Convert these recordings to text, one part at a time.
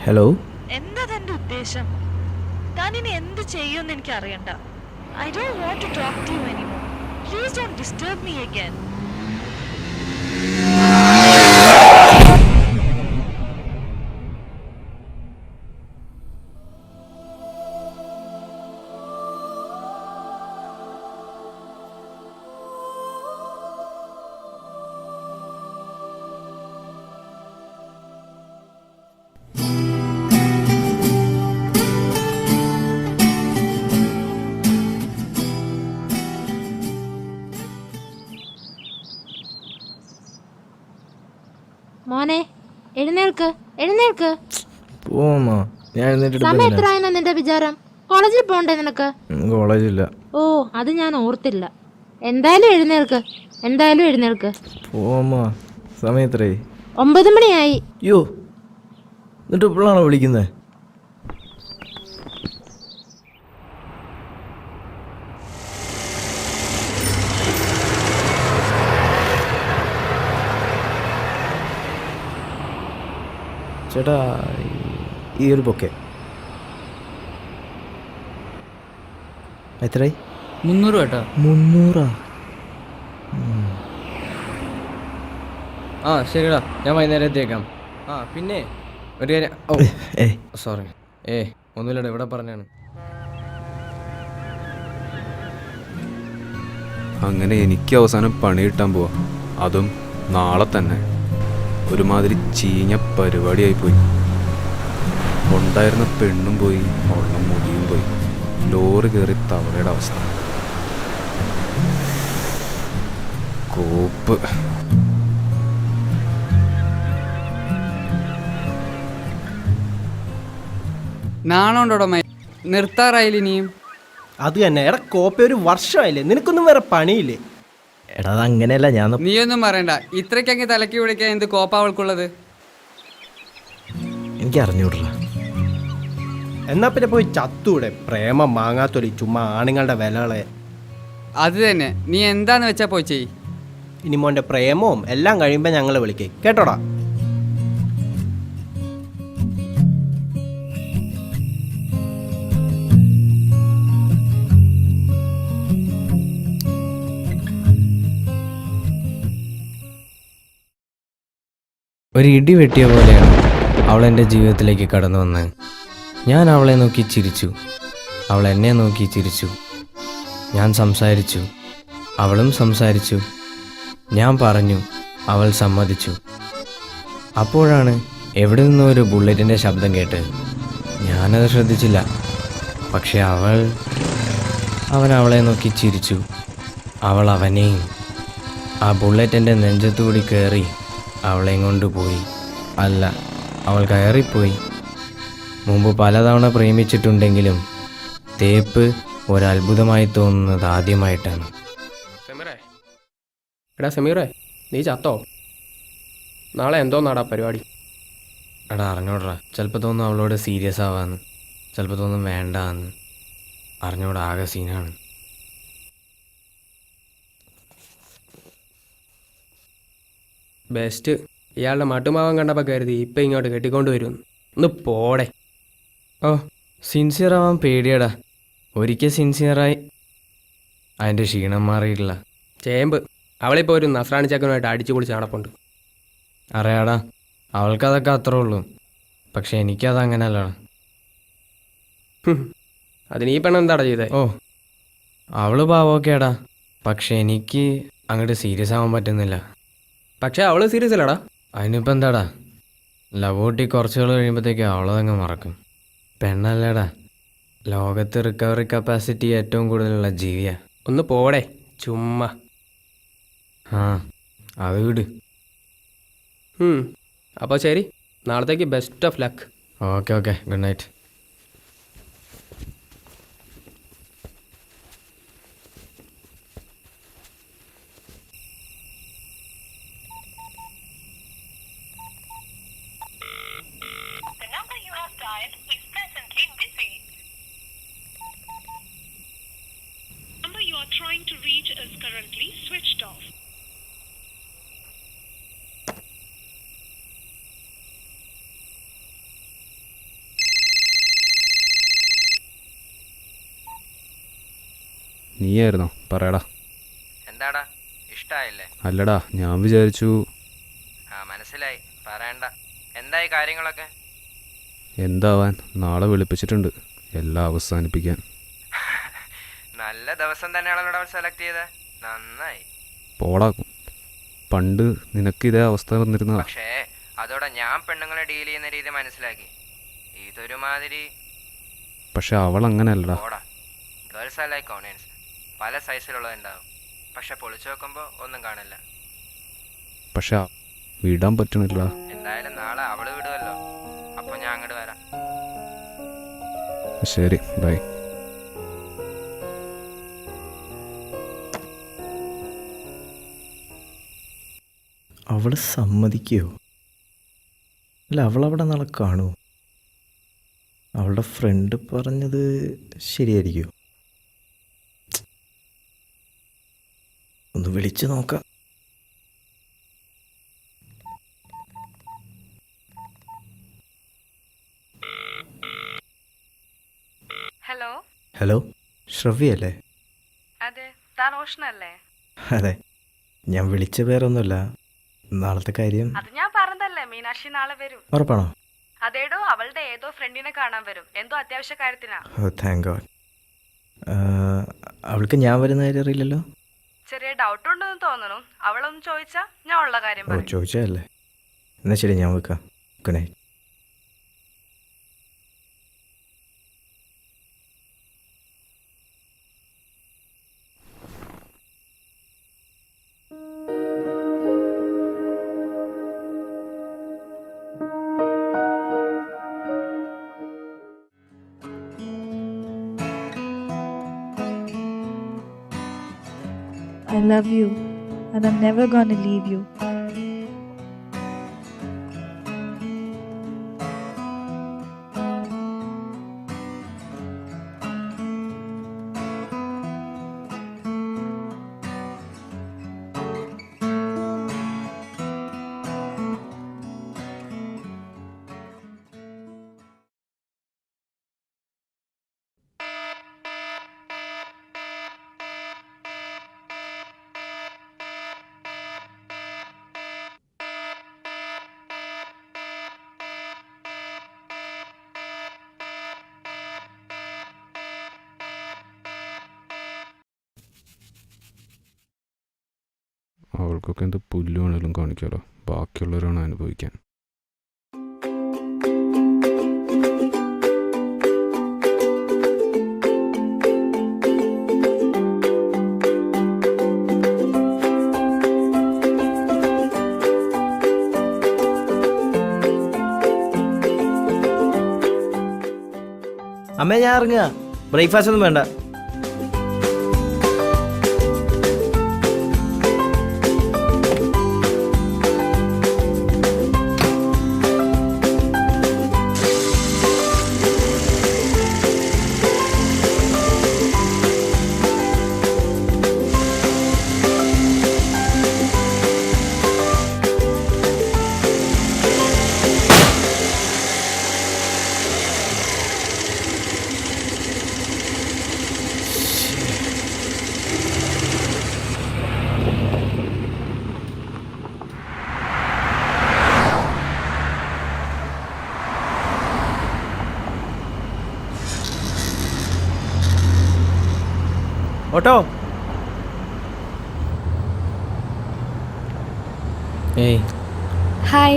Hello. എന്താ തന്റെ ഉദ്ദേശം? താൻ ഇനി എന്ത് ചെയ്യുമെന്ന് എനിക്ക് അറിയണ്ട. I don't want to talk to you anymore. Please don't disturb me again. മോനെ എഴുന്നേൽക്ക്, എഴുന്നേൽക്ക്. പോവാ, ഞാൻ സമയം എത്രയായെന്നാ നിന്റെ വിചാരം? കോളേജിൽ പോണ്ടേ നിനക്ക്? കോളേജില്ല. ഓ, അത് ഞാൻ ഓർത്തില്ല. എന്തായാലും എഴുന്നേൽക്ക്, എന്തായാലും എഴുന്നേൽക്ക്. പോവാ, സമയം എത്രയായി? 9 മണിയായി. അയ്യോ, എന്നിട്ട് ഇപ്പോഴാണോ വിളിക്കുന്നത്? ചേട്ടാ, ഈ ഒരു ബൊക്കെ എത്രയായി? 300 കേട്ടോ. 300? ആ ശരിടാ, ഞാൻ വൈകുന്നേരം എത്തിയേക്കാം. ആ പിന്നെ ഒരു കാര്യം. ഓ സോറി. ഒന്നുമില്ലടാ, ഇവിടെ പറഞ്ഞാണ്. അങ്ങനെ എനിക്ക് അവസാനം പണി കിട്ടാൻ പോവാ, അതും നാളെ തന്നെ. ഒരുമാതിരി ചീഞ്ഞ പരിപാടിയായിപ്പോയി. ഉണ്ടായിരുന്ന പെണ്ണും പോയി, ഉള്ള മുടിയും പോയി, ലോറി കയറി തവളയുടെ അവസ്ഥ. കോപ്പ്. നാണോണ്ടോടോ നിർത്താറായില്ല ഇനിയും? അത് തന്നെ. എടാ കോപ്പ, ഒരു വർഷമായില്ലേ, നിനക്കൊന്നും വേറെ പണിയില്ലേ? എടാ, അത് അങ്ങനെയല്ല. ഞാൻ നീയൊന്നും പറയണ്ട, ഇത്രയ്ക്കങ്ങ് തലക്കി വിളിക്കാൻ എന്ത് കോപ്പ അവൾക്കുള്ളത്? എനിക്ക് അറിഞ്ഞൂടാ. എന്നാ പിന്നെ പോയി ചത്തൂടെ? പ്രേമം മാങ്ങാത്തൊലി, ചുമ്മാ ആണുങ്ങളുടെ വിലകളെ. അത് തന്നെ, നീ എന്താന്ന് വെച്ചാ പോയി ചെയ്. ഇനി മോൻ്റെ പ്രേമവും എല്ലാം കഴിയുമ്പോൾ ഞങ്ങളെ വിളിക്കേ, കേട്ടോടാ. ഒരു ഇടി വെട്ടിയ പോലെയാണ് അവൾ എൻ്റെ ജീവിതത്തിലേക്ക് കടന്നു വന്നത്. ഞാൻ അവളെ നോക്കി ചിരിച്ചു, അവൾ എന്നെ നോക്കി ചിരിച്ചു. ഞാൻ സംസാരിച്ചു, അവളും സംസാരിച്ചു. ഞാൻ പറഞ്ഞു, അവൾ സമ്മതിച്ചു. അപ്പോഴാണ് എവിടെ നിന്നോ ഒരു ബുള്ളറ്റിൻ്റെ ശബ്ദം കേട്ട്. ഞാനത് ശ്രദ്ധിച്ചില്ല. പക്ഷെ അവൻ അവളെ നോക്കി ചിരിച്ചു, അവൾ അവനെയും. ആ ബുള്ളറ്റ് എൻ്റെ നെഞ്ചത്തുകൂടി കയറി അവളെയും കൊണ്ടുപോയി. അല്ല, അവൾ കയറിപ്പോയി. മുമ്പ് പലതവണ പ്രേമിച്ചിട്ടുണ്ടെങ്കിലും തേപ്പ് ഒരത്ഭുതമായി തോന്നുന്നത് ആദ്യമായിട്ടാണ്. എടാ സമീറേ, നീ ചത്തോ? നാളെ എന്തോന്നാടാ പരിപാടി? എടാ അറിഞ്ഞോടാ, ചിലപ്പോൾ തോന്നും അവളോട് സീരിയസ് ആവാന്ന്, ചിലപ്പോൾ തോന്നും വേണ്ടാന്ന്. അറിഞ്ഞോടാ, ആകെ സീനാണ്. ബെസ്റ്റ്. ഇയാളുടെ മട്ടുമാവൻ കണ്ടപ്പോൾ കരുതി ഇപ്പം ഇങ്ങോട്ട് കെട്ടിക്കൊണ്ട് വരും. ഒന്ന് പോടെ. ഓ, സിൻസിയർ ആവാൻ പേടിയടാ. ഒരിക്കൽ സിൻസിയറായി അതിൻ്റെ ക്ഷീണം മാറിയിട്ടില്ല. ചേമ്പ്. അവളിപ്പോൾ ഒരു നസ്രാണി ചക്കനുമായിട്ട് അടിച്ചു പൊളിച്ച് നടപ്പുണ്ട്. അറിയാടാ, അവൾക്കതൊക്കെ അത്രേ ഉള്ളൂ. പക്ഷെ എനിക്കതങ്ങനല്ല. അതിന് ഈ പെണ്ണ് എന്താടാ ചെയ്തേ? ഓ, അവള് പാവോക്കേടാ. പക്ഷെ എനിക്ക് അങ്ങോട്ട് സീരിയസ് ആവാൻ പറ്റുന്നില്ല. പക്ഷെ അവള് സീരിയസ് അല്ലടാ. അതിനിപ്പോൾ എന്താടാ, ലവ് കൂട്ടി കുറച്ചുകൾ കഴിയുമ്പോഴത്തേക്ക് അവളതങ്ങ് മറക്കും. പെണ്ണല്ലേടാ, ലോകത്ത് റിക്കവറി കപ്പാസിറ്റി ഏറ്റവും കൂടുതലുള്ള ജീവിയാ. ഒന്ന് പോടെ ചുമ്മാ. ആ, അത് വിട്. അപ്പോൾ ശരി, നാളത്തേക്ക് best of luck. Okay, good night. Trying to reach is currently switched off. നീയായിരുന്നോ? പറയടാ. എന്താടാ, ഇഷ്ടായില്ലേ? അല്ലടാ, ഞാൻ വിചാരിച്ചു. ആ, മനസ്സിലായി, പറയണ്ട. എന്തായി കാര്യങ്ങളൊക്കെ? എന്താവാൻ, നാളെ വിളിപ്പിച്ചിട്ടുണ്ട് എല്ലാം അവസാനിപ്പിക്കാൻ. നല്ല ദിവസം തന്നെയാണല്ലോ സെലക്ട് ചെയ്തത്. നന്നായി. പോടാക്കും. പണ്ട് നിനക്ക് ഇതേ അവസ്ഥ വന്നിരുന്നതാ. പക്ഷേ അതോടെ ഞാൻ പെണ്ണുങ്ങളെ ഡീൽ ചെയ്യുന്ന രീതി മനസ്സിലാക്കി. ഇതൊരുമാതിരി. പക്ഷെ അവൾ അങ്ങനെയല്ലടാ. പോടാ. Girls are like onions. പല സൈസിലുള്ളതുണ്ടാവും. പക്ഷെ പൊളിച്ചു നോക്കുമ്പോൾ ഒന്നും കാണില്ല. പക്ഷെ വിടാൻ പറ്റണില്ല. എന്തായാലും നാളെ അവള് വിടുമല്ലോ. അപ്പോൾ ഞാൻ അങ്ങോട്ട് വരാം. ശരി, ബൈ. അവൾ സമ്മതിക്കുമോ? അല്ല, അവളവിടെ നാളെ കാണുമോ? അവളുടെ ഫ്രണ്ട് പറഞ്ഞത് ശരിയായിരിക്കുമോ? ഒന്ന് വിളിച്ചു നോക്കാം. ഹലോ. ഹലോ, ശ്രവ്യല്ലേ? അതെ, താൻ റോഷനല്ലേ? അതെ, ഞാൻ വിളിച്ച പേരൊന്നുമല്ല. നാളത്തെ കാര്യം അത് ഞാൻ പറഞ്ഞതല്ലേ, മീനാക്ഷി നാളെ വരും. ഉറപ്പാണോ? അതേടോ, അവളുടെ ഏതോ ഫ്രണ്ടിനെ കാണാൻ വരും. എന്തോ അത്യാവശ്യ കാര്യത്തിനാ. ഓ, താങ്ക് ഗോഡ്. അവൾക്ക് ഞാൻ വരുന്ന കാര്യം അറിയില്ലല്ലോ? ചെറിയ ഡൗട്ട് ഉണ്ടെന്ന് തോന്നുന്നു. അവളൊന്ന് ചോദിച്ചാ ഞാൻ ഉള്ള കാര്യം ഓ, പറയും. ചോദിച്ചതല്ലേ? എന്നാൽ ശരി, ഞാൻ വെക്കാം. Good night. I love you, and I'm never gonna leave you. അവൾക്കൊക്കെ എന്ത് പുല്ല് വേണേലും കാണിക്കാമല്ലോ, ബാക്കിയുള്ളവരാണ് അനുഭവിക്കാൻ. അമ്മേ, ഞാൻ ഇറങ്ങുക. ബ്രേക്ക്ഫാസ്റ്റ് ഒന്നും വേണ്ട. ഓട്ടോ. ഏയ്, Hi.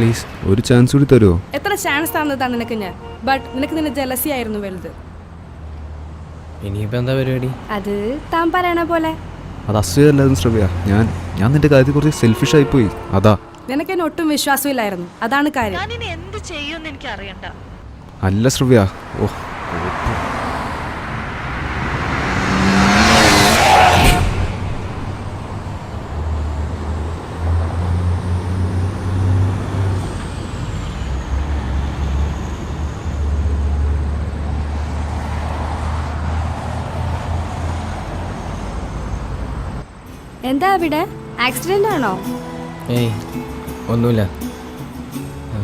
പ്ലീസ്, ഒരു ചാൻസ് കൂടി തരുമോ? എത്ര ചാൻസ് തന്നതാണ് നിനക്ക് ഞാൻ. ബട്ട് നിനക്ക് നിന്റെ ജലസി ആയിരുന്നു വലുത്. ഇനിയിപ്പോൾ എന്താ പരിപാടി? അത് താൻ പറയണ പോലെ. അത് അസൂയല്ലായിരുന്നു ശ്രവ്യ. ഞാൻ നിന്റെ കാര്യത്തിൽ കുറച്ച് സെൽഫിഷ് ആയിപ്പോയി, അതാ. നിനക്ക് എന്നെ ഒട്ടും വിശ്വാസമില്ലായിരുന്നു, അതാണ് കാര്യം. ഞാനിനി എന്ത് ചെയ്യുമെന്ന് എനിക്ക് അറിയണ്ട. അല്ല ശ്രവ്യ, ഓ എന്താ അവിടെ ആക്സിഡന്റ് ആണോ? ഏയ് ഒന്നുമില്ല.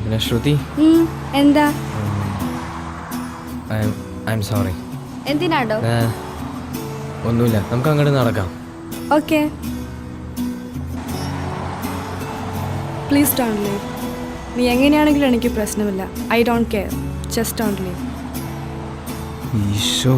പിന്നെ ശ്രുതി, എന്താ? I am sorry. എന്തിനാടോ? ഒന്നുമില്ല, നമുക്ക് അങ്ങോട്ട് നടക്കാം. Okay, please don't leave. നീ എങ്ങനെയാണെങ്കിലും എനിക്ക് പ്രശ്നമില്ല. I don't care. Just don't leave. Isho,